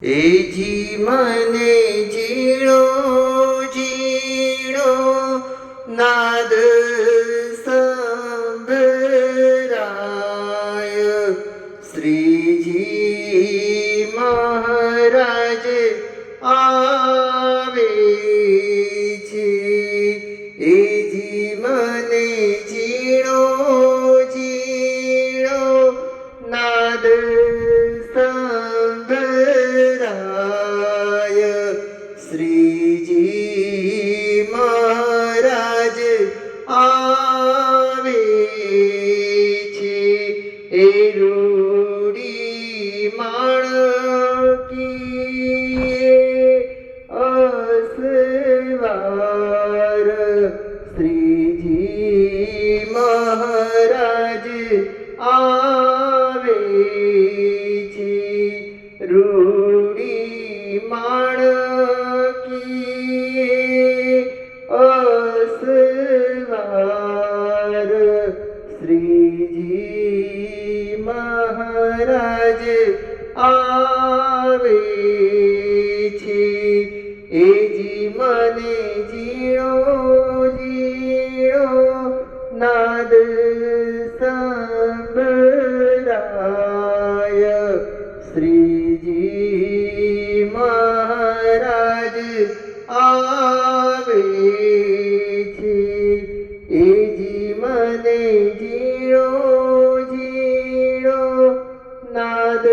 એજી મને ઝીણો ઝીણો નાદ સંભળાય, શ્રીજી મહારાજ આવે છે. એજી મને ઝીણો ઝીણો નાદ સંભળાય, શ્રીજી મહારાજ આવે છે. એ રૂડી માણકીએ અસવાર, શ્રીજી મહારાજ આવે છે. રૂડી માણકીએ અસવાર, શ્રીજી મહારાજ આવે છે. એજી મને ઝીણો ઝીણો નાદ સંભળાય, શ્રીજી મહારાજ આવે છે. એજી મને ઝીણો ઝીણો નાદ